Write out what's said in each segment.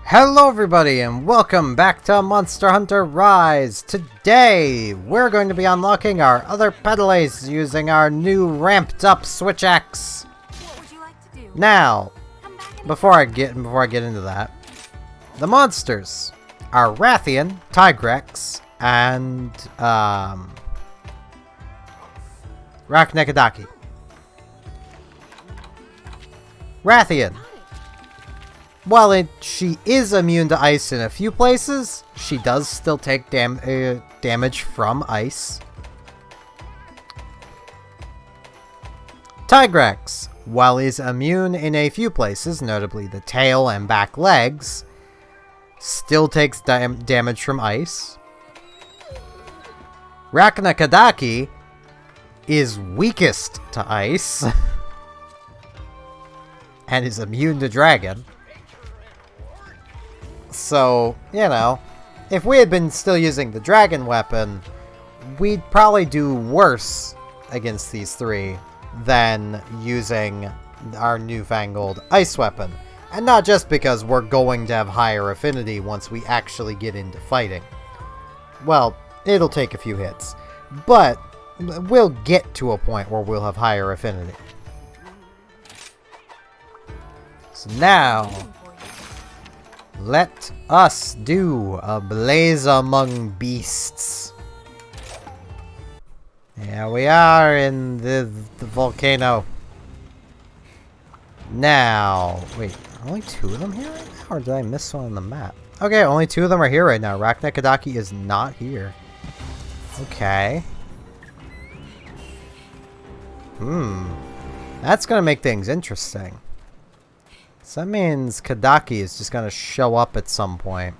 Hello everybody and welcome back to Monster Hunter Rise! Today we're going to be unlocking our other Petalace using our new ramped up switch axe. What would you like to do? Now, before I get into that, the monsters are Rathian, Tigrex, and Raknekadaki. Rathian. While she is immune to ice in a few places, she does still take damage from ice. Tigrex, while is immune in a few places, notably the tail and back legs, still takes damage from ice. Raknekadaki is weakest to ice and is immune to dragon. So, you know, if we had been still using the dragon weapon, we'd probably do worse against these three than using our newfangled ice weapon. And not just because we're going to have higher affinity once we actually get into fighting. Well, it'll take a few hits. But we'll get to a point where we'll have higher affinity. So now, let us do a blaze among beasts. Yeah, we are in the volcano. Now, wait, are only two of them here right now? Or did I miss one on the map? Okay, only two of them are here right now. Raknekadaki is not here. Okay. That's gonna make things interesting. So that means Kadaki is just gonna show up at some point.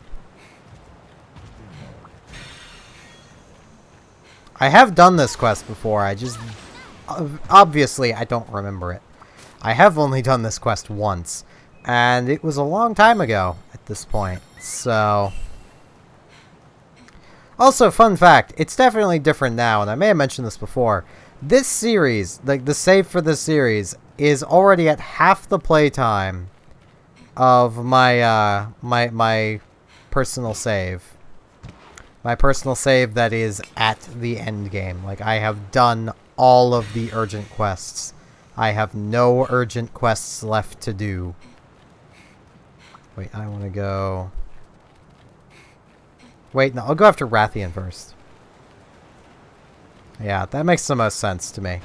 I have done this quest before, I just... obviously, I don't remember it. I have only done this quest once, and it was a long time ago at this point, so... Also, fun fact, it's definitely different now, and I may have mentioned this before. This series, like the save for this series, is already at half the playtime of my my personal save. My personal save that is at the end game. Like, I have done all of the urgent quests. I have no urgent quests left to do. Wait, I want to go... Wait, no, I'll go after Rathian first. Yeah, that makes the most sense to me.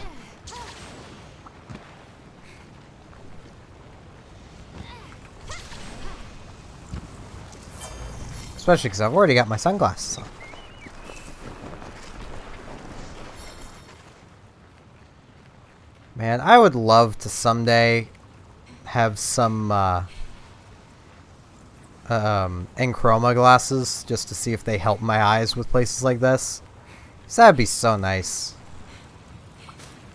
Especially because I've already got my sunglasses on. Man, I would love to someday have some Enchroma glasses just to see if they help my eyes with places like this. So that'd be so nice.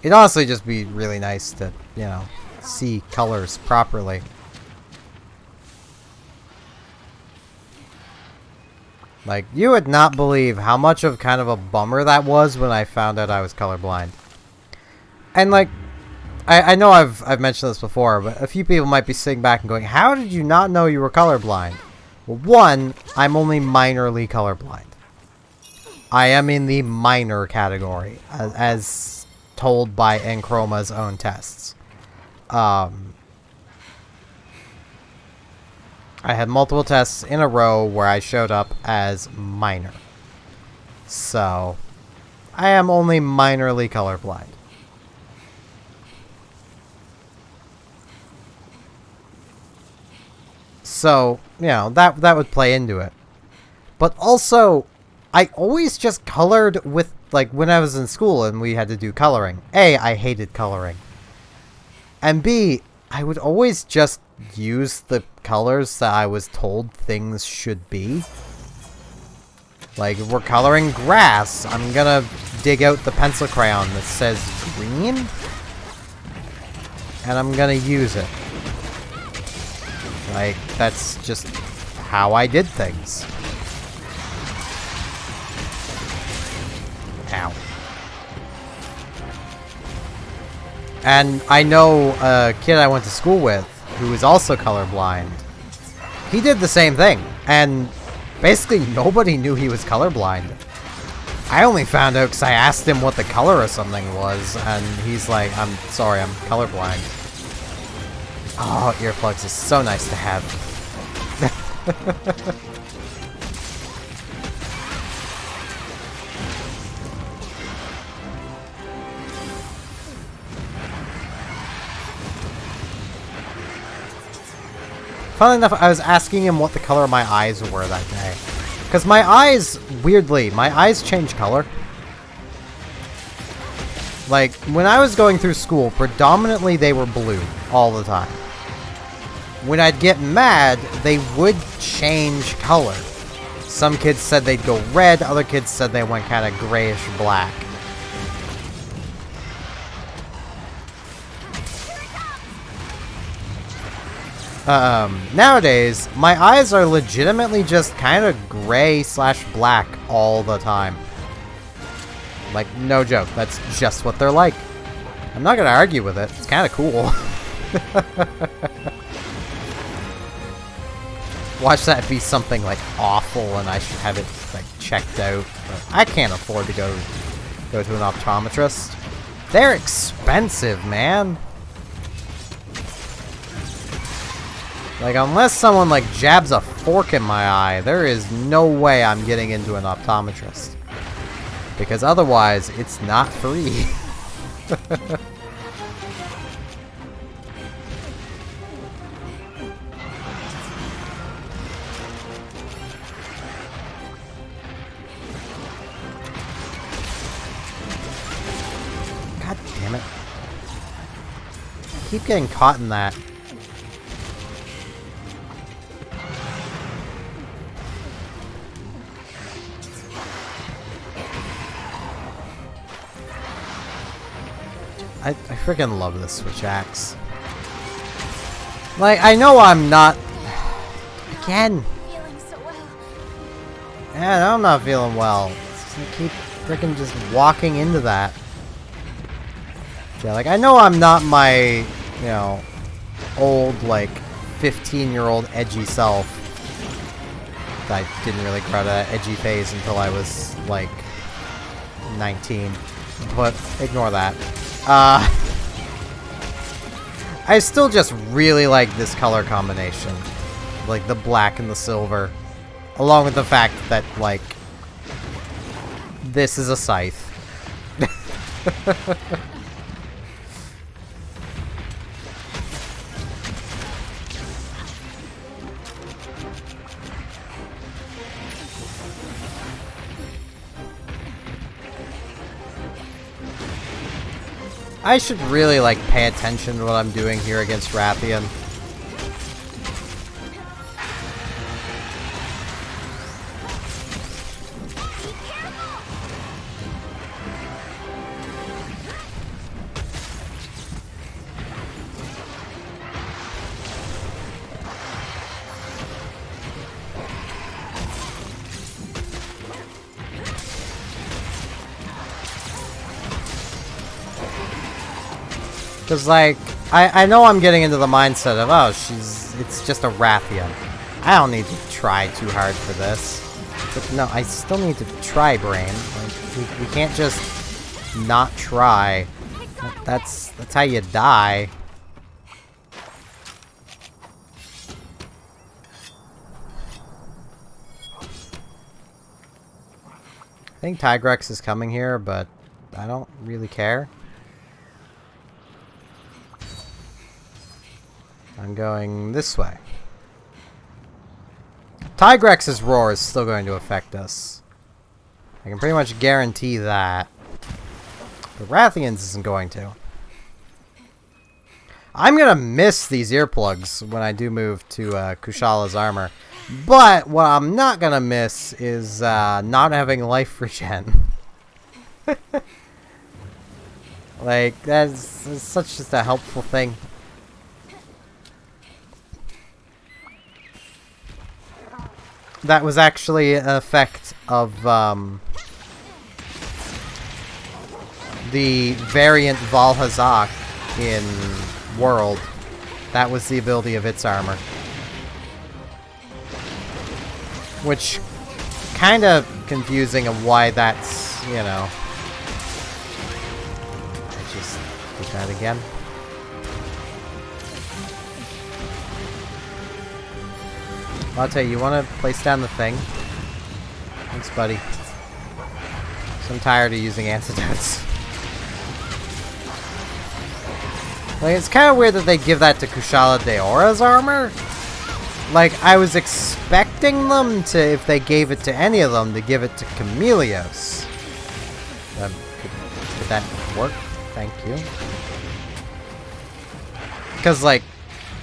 It'd honestly just be really nice to, you know, see colors properly. Like, you would not believe how much of kind of a bummer that was when I found out I was colorblind. And, like, I know I've mentioned this before, but a few people might be sitting back and going, how did you not know you were colorblind? Well, one, I'm only minorly colorblind. I am in the minor category, as told by Enchroma's own tests. I had multiple tests in a row where I showed up as minor. So, I am only minorly colorblind. So, you know, that would play into it. But also, I always just colored with, like, when I was in school and we had to do coloring. A, I hated coloring. And B, I would always just use the colors that I was told things should be. Like, if we're coloring grass, I'm gonna dig out the pencil crayon that says green, and I'm gonna use it. Like, that's just how I did things. Ow. And I know a kid I went to school with who is also colorblind, he did the same thing, and basically nobody knew he was colorblind. I only found out because I asked him what the color of something was, and he's like, I'm sorry, I'm colorblind. Oh, earplugs is so nice to have. Funnily enough, I was asking him what the color of my eyes were that day. Because my eyes, weirdly, my eyes change color. Like, when I was going through school, predominantly they were blue all the time. When I'd get mad, they would change color. Some kids said they'd go red, other kids said they went kind of grayish black. Nowadays, my eyes are legitimately just kind of gray/black all the time. Like, no joke, that's just what they're like. I'm not gonna argue with it, it's kind of cool. Watch that be something, like, awful and I should have it, like, checked out. But I can't afford to go to an optometrist. They're expensive, man. Like, unless someone, like, jabs a fork in my eye, there is no way I'm getting into an optometrist. Because otherwise, it's not free. God damn it. I keep getting caught in that. I freaking love this switch axe. Like, I know I'm not... Again! Yeah, I'm not feeling well. I keep freaking just walking into that. Yeah, like, I know I'm not my, you know, old, like, 15-year-old edgy self. I didn't really grow to that edgy phase until I was, like, 19. But ignore that. I still just really like this color combination. Like, the black and the silver. Along with the fact that, like, this is a scythe. I should really, like, pay attention to what I'm doing here against Rathian. Because, like, I know I'm getting into the mindset of, oh, it's just a Rathian. I don't need to try too hard for this. But no, I still need to try, brain. Like, we can't just not try. That's how you die. I think Tigrex is coming here, but I don't really care. I'm going this way. Tigrex's roar is still going to affect us. I can pretty much guarantee that. But Rathian's isn't going to. I'm gonna miss these earplugs when I do move to Kushala's armor. But what I'm not gonna miss is not having life regen. Like, that's such just a helpful thing. That was actually an effect of the variant Valhazak in World. That was the ability of its armor. Which, kind of confusing of why that's, you know... Let's just do that again. I'll tell you, you want to place down the thing? Thanks, buddy. So I'm tired of using antidotes. Like, it's kind of weird that they give that to Kushala Daora's armor. Like, I was expecting them to, if they gave it to any of them, to give it to Chameleos. Could that work? Thank you. Because, like,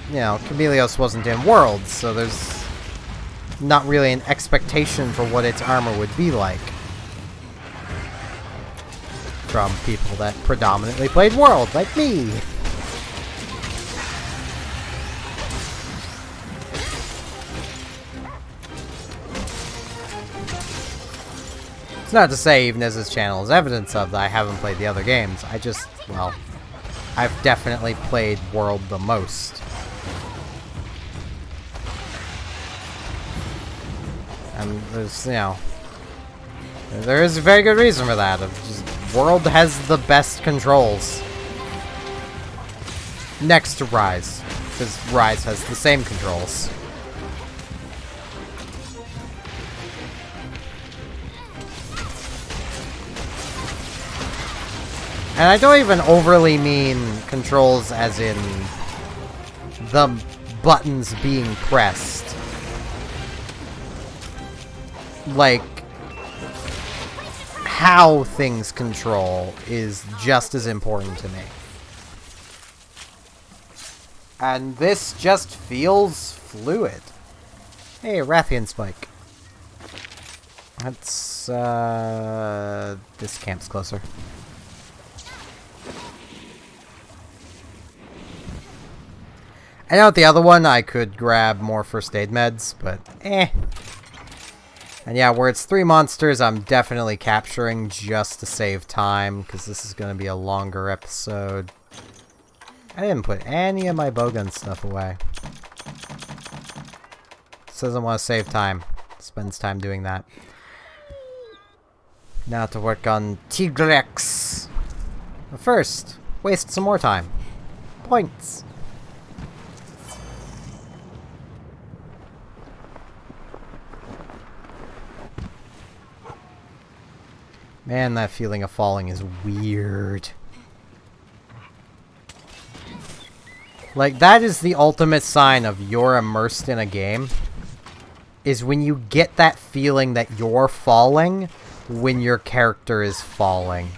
you know, Chameleos wasn't in Worlds, so there's not really an expectation for what its armor would be like. From people that predominantly played World, like me. It's not to say, even as this channel is evidence of, that I haven't played the other games. I just, well, I've definitely played World the most. And there's, you know, there is a very good reason for that. World has the best controls. Next to Rise. Because Rise has the same controls. And I don't even overly mean controls as in the buttons being pressed. Like, how things control is just as important to me. And this just feels fluid. Hey, Rathian Spike. That's, this camp's closer. I know at the other one I could grab more first aid meds, but eh. And yeah, where it's 3 monsters, I'm definitely capturing just to save time, because this is going to be a longer episode. I didn't put any of my bowgun stuff away. Doesn't want to save time. Spends time doing that. Now to work on Tigrex. But first, waste some more time. Points. Man, that feeling of falling is weird. Like, that is the ultimate sign of you're immersed in a game. Is when you get that feeling that you're falling when your character is falling.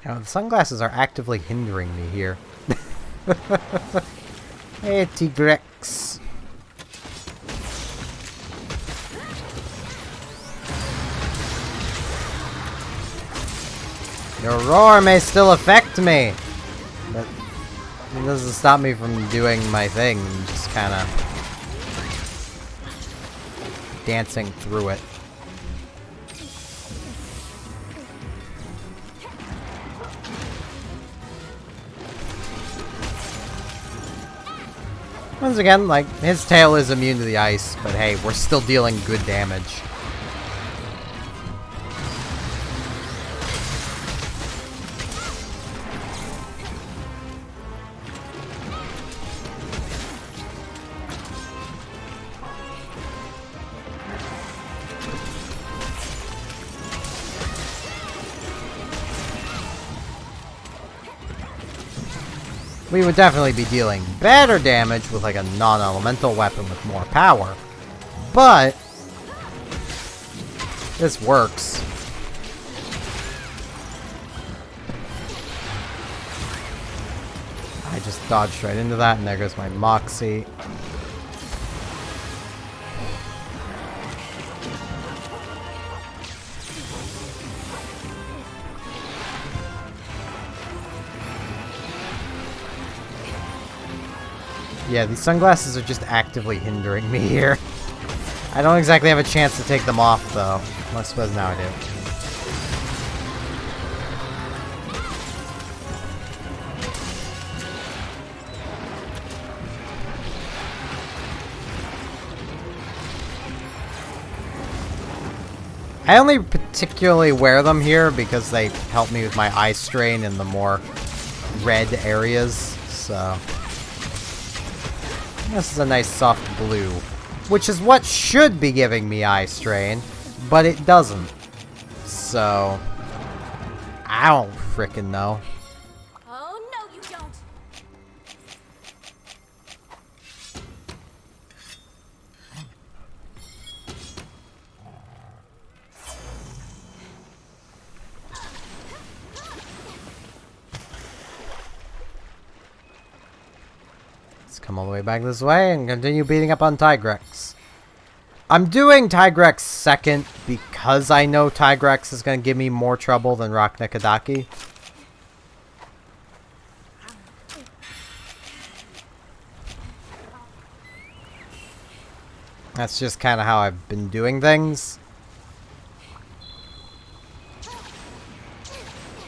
Now, the sunglasses are actively hindering me here. Hey, Tigrex. Your roar may still affect me, but it doesn't stop me from doing my thing, just kind of dancing through it. Once again, like, his tail is immune to the ice, but hey, we're still dealing good damage. We would definitely be dealing better damage with like a non-elemental weapon with more power. But this works. I just dodged right into that and there goes my Moxie. Yeah, these sunglasses are just actively hindering me here. I don't exactly have a chance to take them off, though. Well, I suppose now I do. I only particularly wear them here because they help me with my eye strain in the more red areas, so... This is a nice soft blue, which is what should be giving me eye strain, but it doesn't. So... I don't frickin' know. Oh, no, you don't. Let's come all the way back this way and continue beating up on Tigrex. I'm doing Tigrex second because I know Tigrex is going to give me more trouble than Rock Nikadaki. That's just kind of how I've been doing things.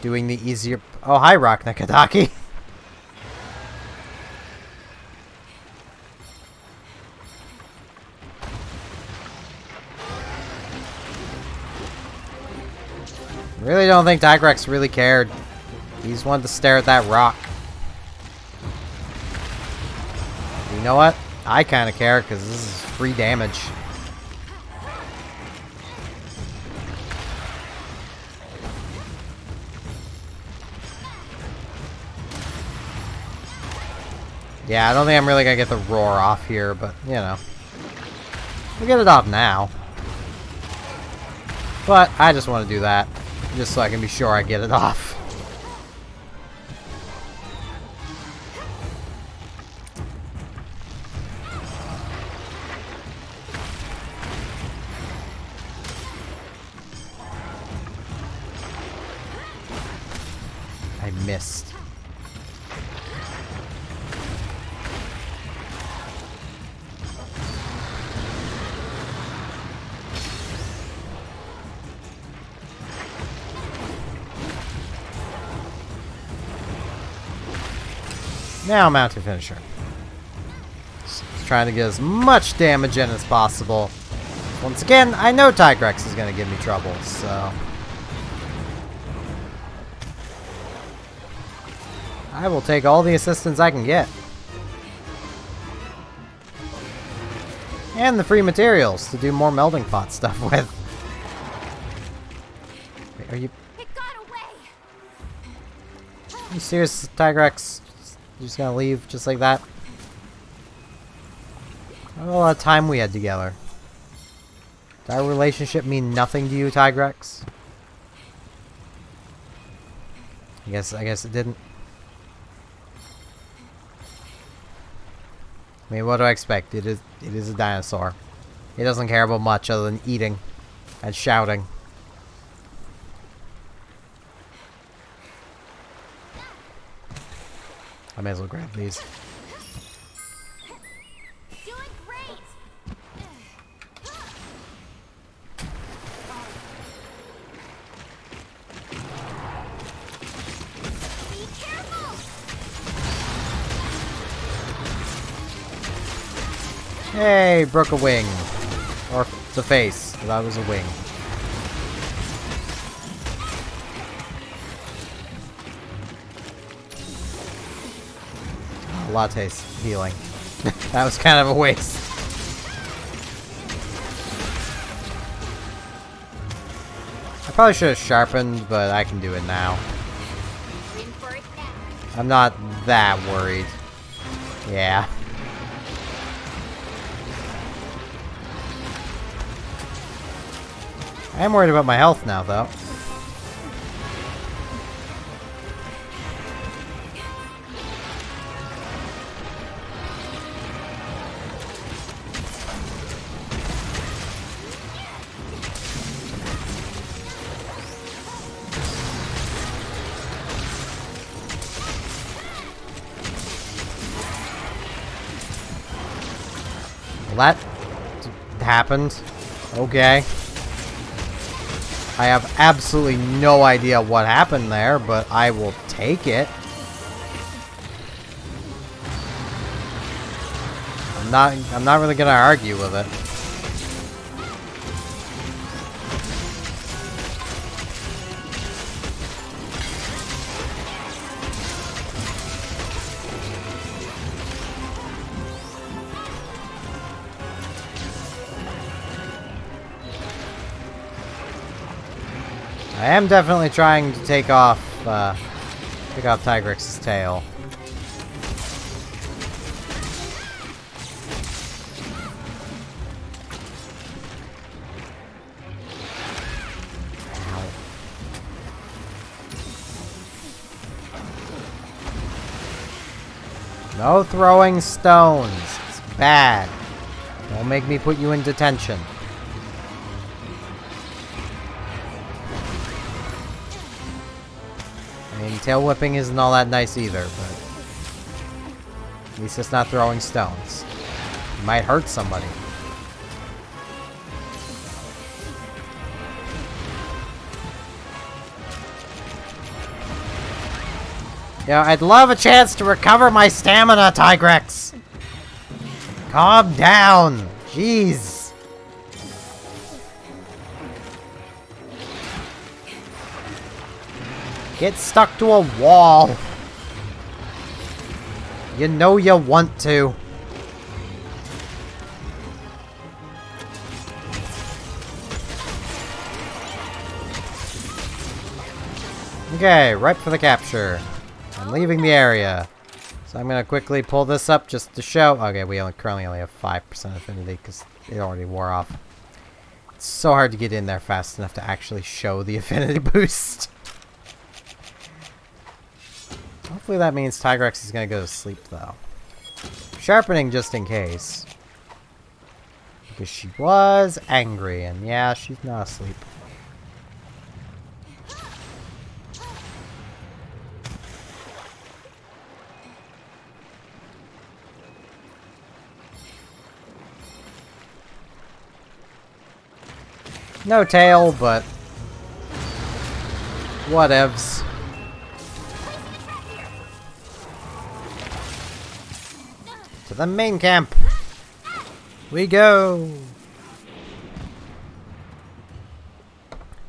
Doing the easier... Oh, hi, Rock Nikadaki. Really don't think Tigrex really cared. He just wanted to stare at that rock. You know what? I kind of care because this is free damage. Yeah, I don't think I'm really going to get the roar off here, but, you know. We'll get it off now. But I just want to do that. Just so I can be sure I get it off. I missed. Now mount to finisher. Just trying to get as much damage in as possible. Once again, I know Tigrex is going to give me trouble, so... I will take all the assistance I can get. And the free materials to do more melding pot stuff with. Wait, are you... It got away. Are you serious, Tigrex? You're just gonna leave just like that? What a lot of time we had together. Did our relationship mean nothing to you, Tigrex? I guess it didn't. I mean, what do I expect? It is a dinosaur. It doesn't care about much other than eating and shouting. I may as well grab these. Doing great. Be careful. Hey, broke a wing. Or the face. That was a wing. Latte's healing. That was kind of a waste. I probably should have sharpened, but I can do it now. In for it now. I'm not that worried. Yeah. I am worried about my health now, though. Well, that happened. Okay. I have absolutely no idea what happened there, but I will take it. I'm not really gonna argue with it. I am definitely trying to take off Tigrex's tail. No throwing stones. It's bad. Don't make me put you in detention. I mean, tail whipping isn't all that nice either, but at least it's not throwing stones. You might hurt somebody. Yeah, I'd love a chance to recover my stamina, Tigrex! Calm down! Jeez! Get stuck to a wall! You know you want to. Okay, right for the capture. I'm leaving the area. So I'm gonna quickly pull this up just to show. Okay, we currently only have 5% affinity because it already wore off. It's so hard to get in there fast enough to actually show the affinity boost. Hopefully that means Tigrex is gonna go to sleep though. Sharpening just in case. Because she was angry, and yeah, she's not asleep. No tail, but whatevs. To the main camp we go.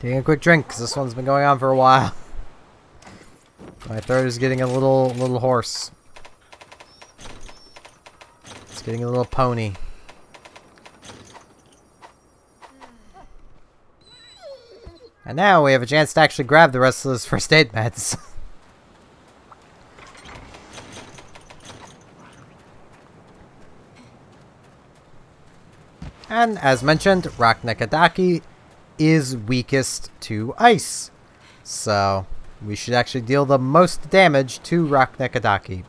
Taking a quick drink because this one's been going on for a while. My throat is getting a little hoarse. It's getting a little pony. And now we have a chance to actually grab the rest of those first aid meds. And as mentioned, Raknekadaki is weakest to ice. So we should actually deal the most damage to Raknekadaki.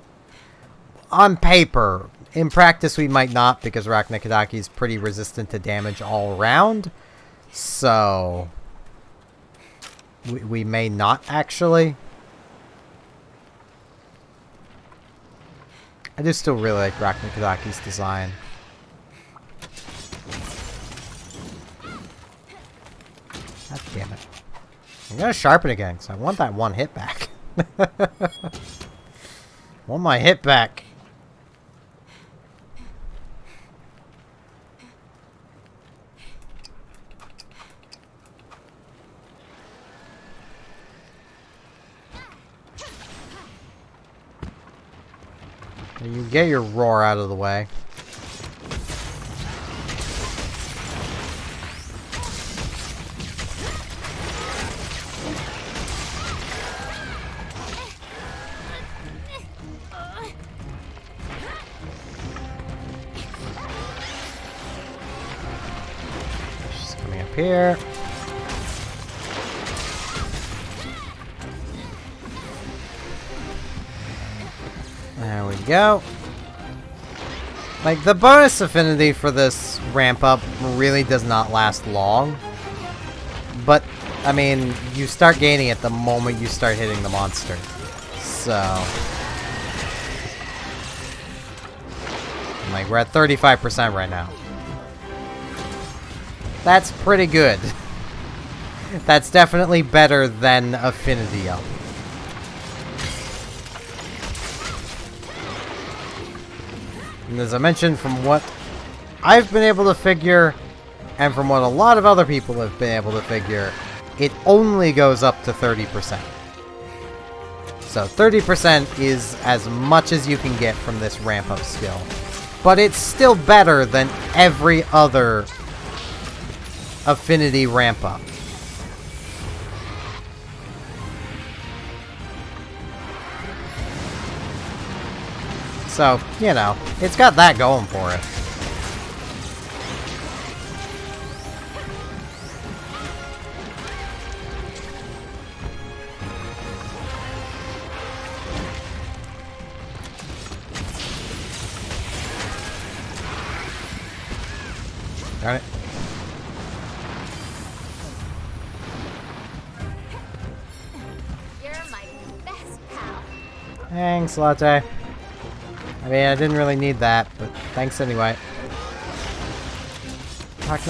On paper. In practice we might not, because Raknekadaki is pretty resistant to damage all around. So we may not actually. I do still really like Raknekadaki's design. God damn it. I'm gonna sharpen again, because I want that one hit back. Want my hit back. You get your roar out of the way. She's coming up here. There we go. Like, the bonus affinity for this ramp up really does not last long. But, I mean, you start gaining it the moment you start hitting the monster. So, like, we're at 35% right now. That's pretty good. That's definitely better than affinity up. And as I mentioned, from what I've been able to figure, and from what a lot of other people have been able to figure, it only goes up to 30%. So 30% is as much as you can get from this ramp-up skill. But it's still better than every other affinity ramp-up. So, you know, it's got that going for it. Darn it. You're my best pal. Thanks, Latte. I mean, I didn't really need that, but thanks anyway.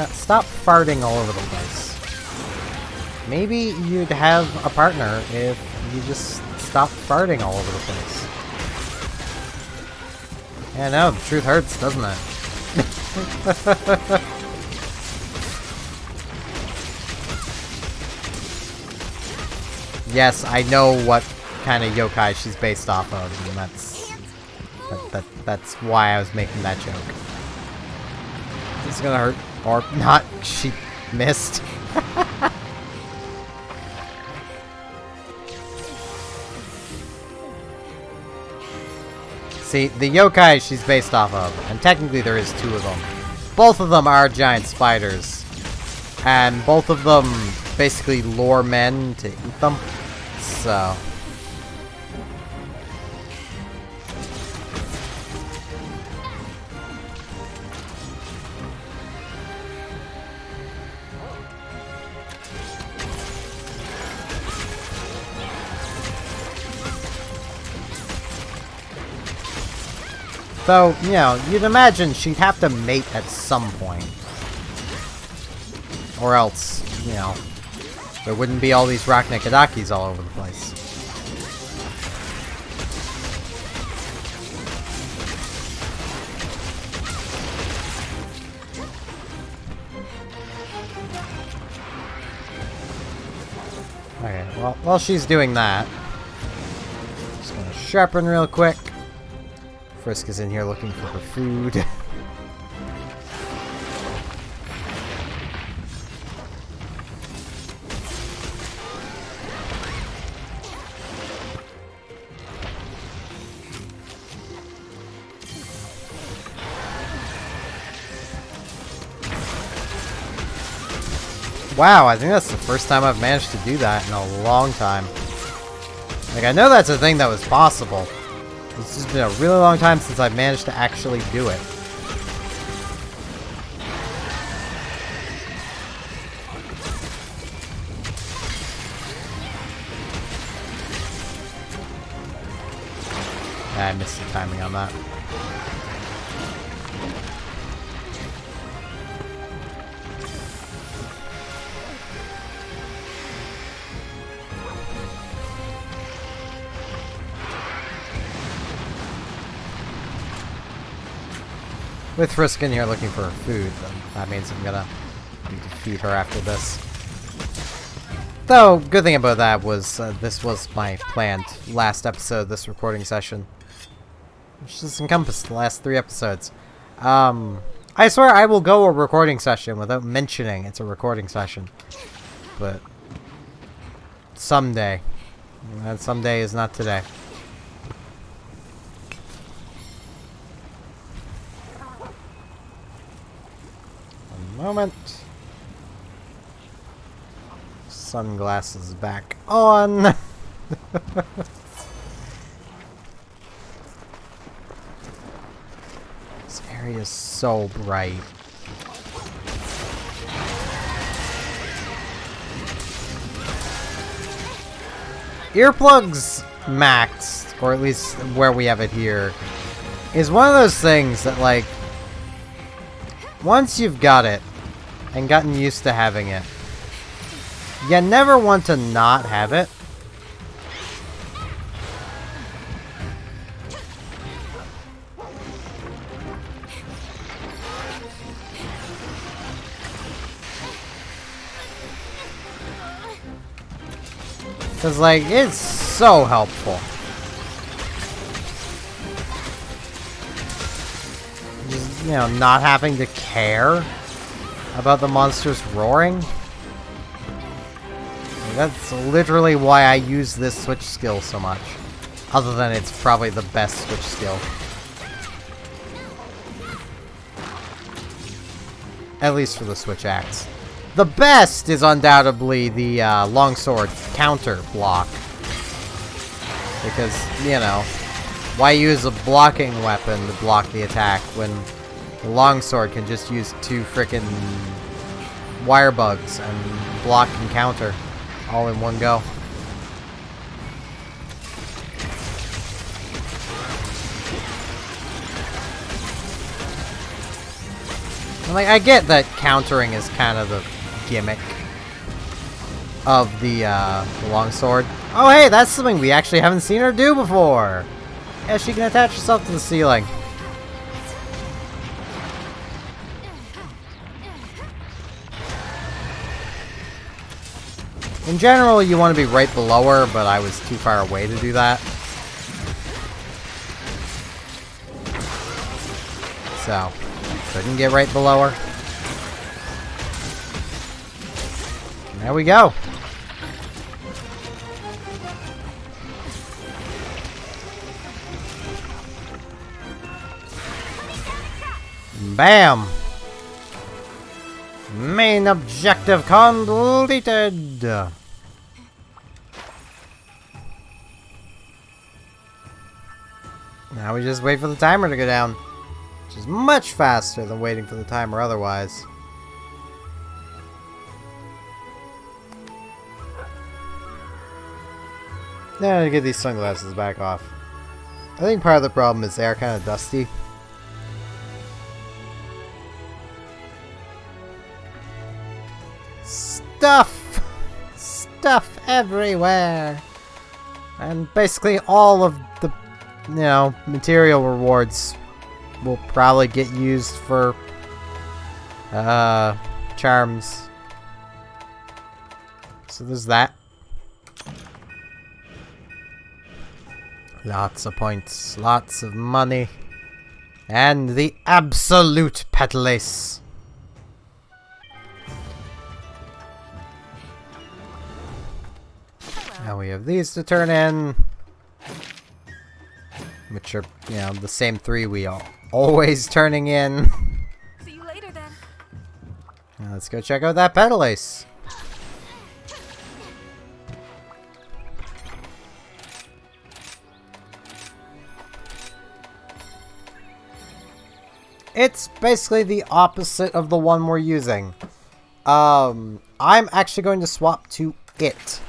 Stop farting all over the place. Maybe you'd have a partner if you just stopped farting all over the place. Yeah, no, the truth hurts, doesn't it? Yes, I know what kind of yokai she's based off of, and that's why I was making that joke. This is gonna hurt. Or not. She missed. See, the yokai she's based off of, and technically there is 2 of them. Both of them are giant spiders. And both of them basically lure men to eat them. So... Though, you know, you'd imagine she'd have to mate at some point. Or else, you know, there wouldn't be all these rock Nikodakis all over the place. Okay, well, while she's doing that, just gonna sharpen real quick. Frisk is in here looking for her food. Wow, I think that's the first time I've managed to do that in a long time. Like, I know that's a thing that was possible. It's just been a really long time since I've managed to actually do it. I missed the timing on that. With Frisk in here looking for her food, then that means I'm gonna need to feed her after this. Though, good thing about that was this was my planned last episode, this recording session. Which just encompassed the last 3 episodes. I swear I will go a recording session without mentioning it's a recording session. But someday. And someday is not today. Moment. Sunglasses back on. This area is so bright. Earplugs maxed, or at least where we have it here, is one of those things that, like, once you've got it and gotten used to having it, you never want to not have it. Because, like, it's so helpful. Just, you know, not having to care about the monsters roaring. That's literally why I use this switch skill so much. Other than it's probably the best switch skill. At least for the switch acts. The best is undoubtedly the longsword counter block. Because, you know, why use a blocking weapon to block the attack when the longsword can just use 2 frickin' wire bugs and block and counter all in one go. And, like, I get that countering is kind of the gimmick of the longsword. Oh, hey, that's something we actually haven't seen her do before. Yeah, she can attach herself to the ceiling. In general, you want to be right below her, but I was too far away to do that. So, couldn't get right below her. There we go. Bam! Main objective completed! Now we just wait for the timer to go down. Which is much faster than waiting for the timer otherwise. Now to get these sunglasses back off. I think part of the problem is they are kind of dusty. Stuff everywhere. And basically all of the, you know, material rewards will probably get used for charms. So there's that. Lots of points, lots of money, and the absolute Petalace. Now we have these to turn in, which are, you know, the same 3 we are always turning in. See you later then. Now let's go check out that Petalace. It's basically the opposite of the one we're using. I'm actually going to swap to it.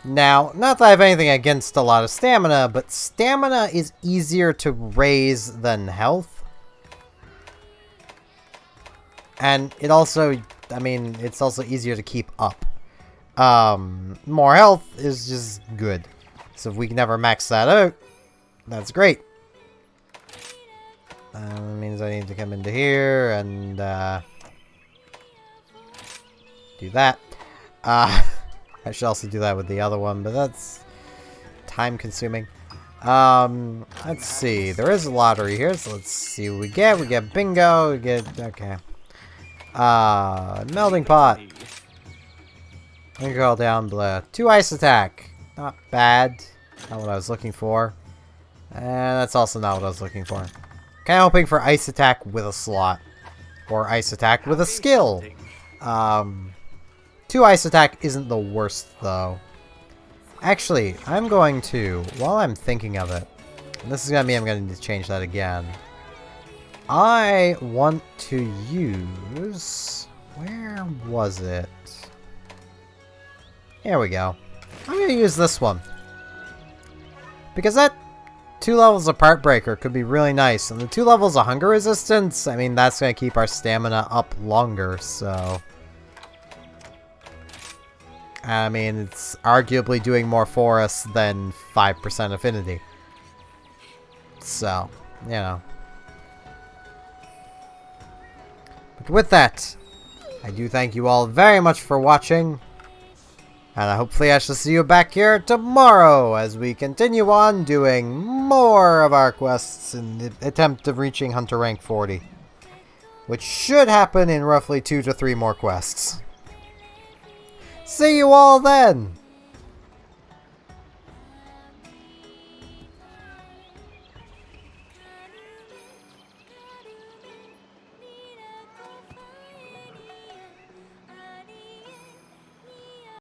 Now, not that I have anything against a lot of stamina, but stamina is easier to raise than health. And it also, I mean, it's also easier to keep up. More health is just good. So if we can never max that out, that's great. That means I need to come into here and do that. I should also do that with the other one, but that's time consuming. Let's see. There is a lottery here, so let's see what we get. We get bingo. We get, okay. Melting pot. Go down below. 2 ice attack. Not bad. Not what I was looking for. And that's also not what I was looking for. Kind of hoping for ice attack with a slot. Or ice attack with a skill. 2 ice attack isn't the worst, though. Actually, I'm going to, while I'm thinking of it, and this is going to mean I'm going to need to change that again. I want to use... Where was it? Here we go. I'm going to use this one. Because that 2 levels of Part Breaker could be really nice. And the 2 levels of Hunger Resistance, I mean, that's going to keep our stamina up longer, so... I mean, it's arguably doing more for us than 5% affinity. So, you know. But with that, I do thank you all very much for watching. And hopefully I shall see you back here tomorrow as we continue on doing more of our quests in the attempt of reaching Hunter Rank 40. Which should happen in roughly 2 to 3 more quests. See you all then!